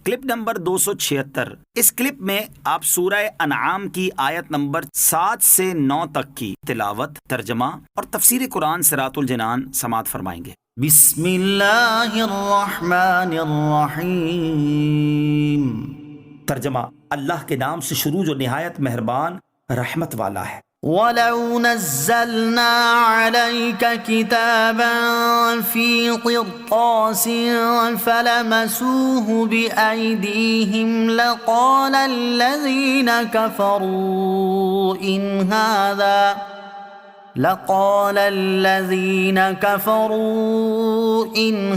Clip number 276۔ اس clip میں آپ سورہ انعام کی آیت نمبر 7 سے 9 تک کی تلاوت، ترجمہ اور تفسیر قرآن صراط الجنان سماعت فرمائیں گے۔ بسم اللہ الرحمن الرحیم۔ ترجمہ: اللہ کے نام سے شروع جو نہایت مہربان رحمت والا ہے۔ وَلَوْ نَزَّلْنَا عَلَيْكَ كِتَابًا فِي قِرْطَاسٍ فَلَمَسُوهُ بِأَيْدِيهِمْ لَقَالَ الَّذِينَ كَفَرُوا إِنْ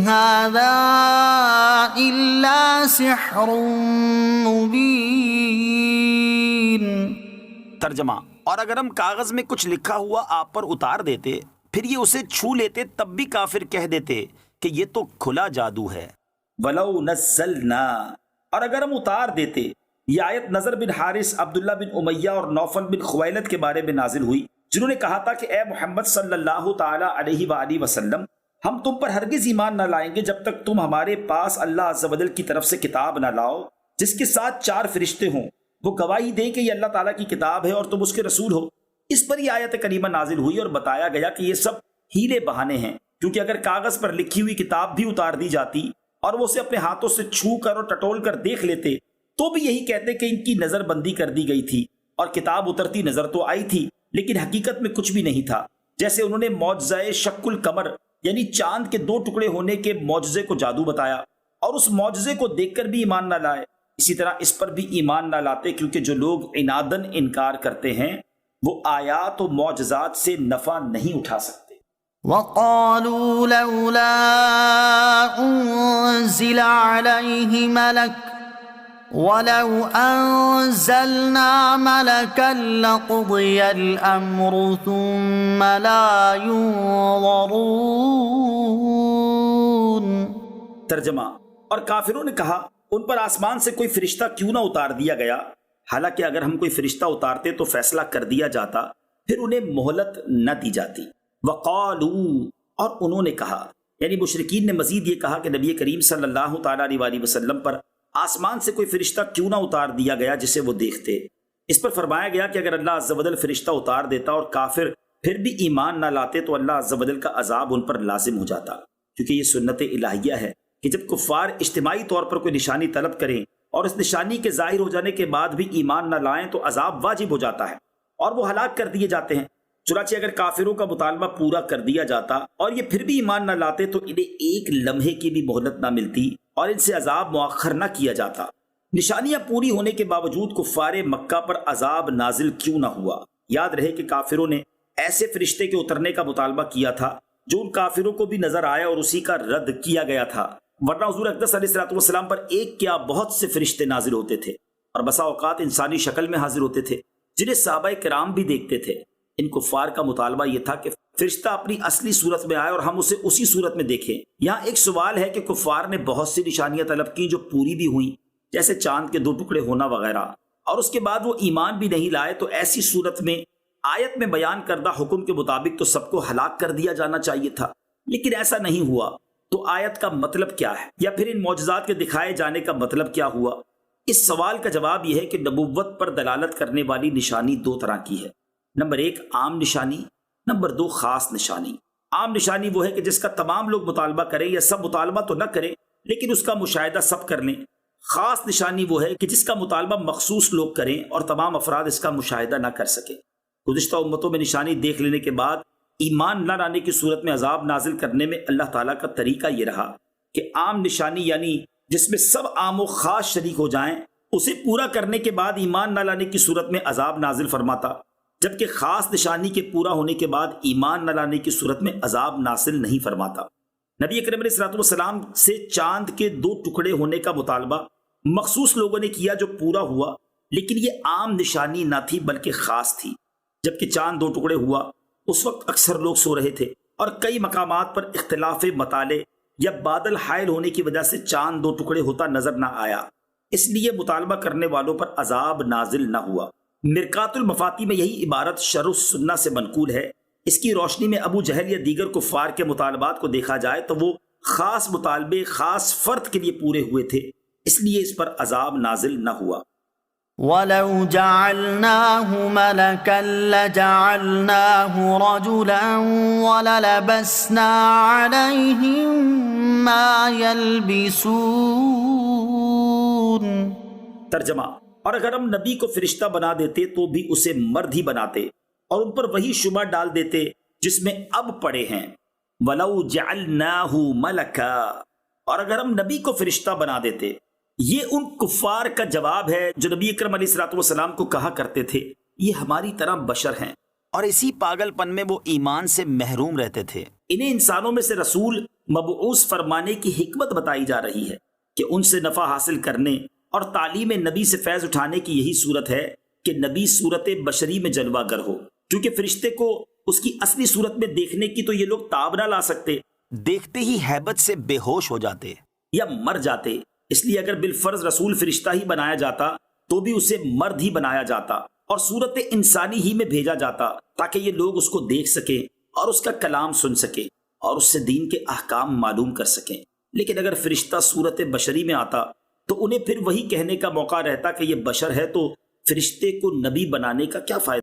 هَذَا إِلَّا سِحْرٌ مُبِينٌ۔ ترجمہ: اور اگر ہم کاغذ میں کچھ لکھا ہوا آپ پر اتار دیتے، پھر یہ اسے چھو لیتے، تب بھی کافر کہہ دیتے کہ یہ تو کھلا جادو ہے۔ وَلَوْ نَزَّلْنَا، اور اگر ہم اتار دیتے۔ یہ آیت نضر بن حارث، عبداللہ بن امیہ اور نوفل بن خویلد کے بارے میں نازل ہوئی، جنہوں نے کہا تھا کہ اے محمد صلی اللہ تعالی علیہ وآلہ وسلم، ہم تم پر ہرگز ایمان نہ لائیں گے جب تک تم ہمارے پاس اللہ عز و جل کی طرف سے کتاب نہ لاؤ جس کے ساتھ 4 فرشتے ہوں، وہ گواہی دیں کہ یہ اللہ تعالیٰ کی کتاب ہے اور تم اس کے رسول ہو۔ اس پر یہ آیت کریمہ نازل ہوئی اور بتایا گیا کہ یہ سب ہیلے بہانے ہیں، کیونکہ اگر کاغذ پر لکھی ہوئی کتاب بھی اتار دی جاتی اور وہ اسے اپنے ہاتھوں سے چھو کر اور ٹٹول کر دیکھ لیتے تو بھی یہی کہتے کہ ان کی نظر بندی کر دی گئی تھی، اور کتاب اترتی نظر تو آئی تھی لیکن حقیقت میں کچھ بھی نہیں تھا۔ جیسے انہوں نے معجزہ شق القمر یعنی چاند کے 2 ٹکڑے ہونے کے معجزے کو جادو بتایا اور اس معجزے کو دیکھ کر بھی ایمان نہ لائے، اسی طرح اس پر بھی ایمان نہ لاتے، کیونکہ جو لوگ عناداً انکار کرتے ہیں وہ آیات و معجزات سے نفع نہیں اٹھا سکتے۔ وَقَالُوا لَوْلَا أُنزِلَ عَلَيْهِ مَلَكٌ وَلَوْ أَنزَلْنَا مَلَكًا لَقُضِيَ الْأَمْرُ ثُمَّ لَا يُنظَرُونَ۔ ترجمہ: اور کافروں نے کہا ان پر آسمان سے کوئی فرشتہ کیوں نہ اتار دیا گیا، حالانکہ اگر ہم کوئی فرشتہ اتارتے تو فیصلہ کر دیا جاتا، پھر انہیں مہلت نہ دی جاتی۔ وقالوا، اور انہوں نے کہا، یعنی مشرکین نے مزید یہ کہا کہ نبی کریم صلی اللہ تعالیٰ علیہ وسلم پر آسمان سے کوئی فرشتہ کیوں نہ اتار دیا گیا جسے وہ دیکھتے۔ اس پر فرمایا گیا کہ اگر اللہ عز و جل فرشتہ اتار دیتا اور کافر پھر بھی ایمان نہ لاتے تو اللہ عز و جل کا عذاب ان پر لازم ہو جاتا، کیونکہ یہ سنت الہیہ ہے کہ جب کفار اجتماعی طور پر کوئی نشانی طلب کریں اور اس نشانی کے ظاہر ہو جانے کے بعد بھی ایمان نہ لائیں تو عذاب واجب ہو جاتا ہے اور وہ ہلاک کر دیے جاتے ہیں۔ چنانچہ اگر کافروں کا مطالبہ پورا کر دیا جاتا اور یہ پھر بھی ایمان نہ لاتے تو انہیں ایک لمحے کی بھی مہلت نہ ملتی اور ان سے عذاب مؤخر نہ کیا جاتا۔ نشانیاں پوری ہونے کے باوجود کفار مکہ پر عذاب نازل کیوں نہ ہوا؟ یاد رہے کہ کافروں نے ایسے فرشتے کے اترنے کا مطالبہ کیا تھا جو ان کافروں کو بھی نظر آیا اور اسی کا رد کیا گیا تھا، ورنہ حضور اقدس علیہ السلام پر ایک کیا بہت سے فرشتے نازل ہوتے تھے اور بسا اوقات انسانی شکل میں حاضر ہوتے تھے جنہیں صحابہ کرام بھی دیکھتے تھے۔ ان کفار کا مطالبہ یہ تھا کہ فرشتہ اپنی اصلی صورت میں آئے اور ہم اسے اسی صورت میں دیکھیں۔ یہاں ایک سوال ہے کہ کفار نے بہت سی نشانیاں طلب کی جو پوری بھی ہوئیں، جیسے چاند کے 2 ٹکڑے ہونا وغیرہ، اور اس کے بعد وہ ایمان بھی نہیں لائے، تو ایسی صورت میں آیت میں بیان کردہ حکم کے مطابق تو سب کو ہلاک کر دیا جانا چاہیے تھا، لیکن ایسا نہیں ہوا۔ تو آیت کا مطلب کیا ہے، یا پھر ان معجزات کے دکھائے جانے کا مطلب کیا ہوا؟ اس سوال کا جواب یہ ہے کہ نبوت پر دلالت کرنے والی نشانی 2 طرح کی ہے۔ نمبر 1 عام نشانی، نمبر 2 خاص نشانی۔ عام نشانی وہ ہے کہ جس کا تمام لوگ مطالبہ کریں یا سب مطالبہ تو نہ کریں لیکن اس کا مشاہدہ سب کر لیں۔ خاص نشانی وہ ہے کہ جس کا مطالبہ مخصوص لوگ کریں اور تمام افراد اس کا مشاہدہ نہ کر سکیں۔ گزشتہ امتوں میں نشانی دیکھ لینے کے بعد ایمان نہ لانے کی صورت میں عذاب نازل کرنے میں اللہ تعالیٰ کا طریقہ یہ رہا کہ عام نشانی یعنی جس میں سب عام و خاص شریک ہو جائیں، اسے پورا کرنے کے بعد ایمان نہ لانے کی صورت میں عذاب نازل فرماتا، جبکہ خاص نشانی کے پورا ہونے کے بعد ایمان نہ لانے کی صورت میں عذاب نازل نہیں فرماتا۔ نبی اکرم علیہ السلام سے چاند کے 2 ٹکڑے ہونے کا مطالبہ مخصوص لوگوں نے کیا جو پورا ہوا، لیکن یہ عام نشانی نہ تھی بلکہ خاص تھی۔ جبکہ چاند 2 ٹکڑے ہوا اس وقت اکثر لوگ سو رہے تھے اور کئی مقامات پر اختلاف مطالع یا بادل حائل ہونے کی وجہ سے چاند 2 ٹکڑے ہوتا نظر نہ آیا، اس لیے مطالبہ کرنے والوں پر عذاب نازل نہ ہوا۔ مرکات المفاتی میں یہی عبارت شرح السنہ سے منقول ہے۔ اس کی روشنی میں ابو جہل یا دیگر کفار کے مطالبات کو دیکھا جائے تو وہ خاص مطالبے خاص فرد کے لیے پورے ہوئے تھے، اس لیے اس پر عذاب نازل نہ ہوا۔ وَلَوْ جَعَلْنَاهُ مَلَكًا لَجَعَلْنَاهُ رَجُلًا وَلَلَبَسْنَا عَلَيْهِمْ مَا يَلْبِسُونَ۔ ترجمہ، اور اگر ہم نبی کو فرشتہ بنا دیتے تو بھی اسے مرد ہی بناتے اور ان پر وہی شبہ ڈال دیتے جس میں اب پڑے ہیں۔ وَلَوْ جَعَلْنَاهُ مَلَكًا، اور اگر ہم نبی کو فرشتہ بنا دیتے، یہ ان کفار کا جواب ہے جو نبی اکرم علیہ الصلوۃ والسلام کو کہا کرتے تھے یہ ہماری طرح بشر ہیں، اور اسی پاگل پن میں وہ ایمان سے محروم رہتے تھے۔ انہیں انسانوں میں سے رسول مبعوث فرمانے کی حکمت بتائی جا رہی ہے کہ ان سے نفع حاصل کرنے اور تعلیم نبی سے فیض اٹھانے کی یہی صورت ہے کہ نبی صورت بشری میں جلوہ گر ہو، کیونکہ فرشتے کو اس کی اصلی صورت میں دیکھنے کی تو یہ لوگ تاب نہ لا سکتے، دیکھتے ہی ہیبت سے بے ہوش ہو جاتے یا مر جاتے۔ اس لیے اگر بالفرض رسول فرشتہ ہی بنایا جاتا تو بھی اسے مرد ہی بنایا جاتا اور صورت انسانی ہی میں بھیجا جاتا تاکہ یہ لوگ اس کو دیکھ سکیں اور اس کا کلام سن سکیں اور اس سے دین کے احکام معلوم کر سکیں۔ لیکن اگر فرشتہ صورت بشری میں آتا تو انہیں پھر وہی کہنے کا موقع رہتا کہ یہ بشر ہے، تو فرشتے کو نبی بنانے کا کیا فائدہ؟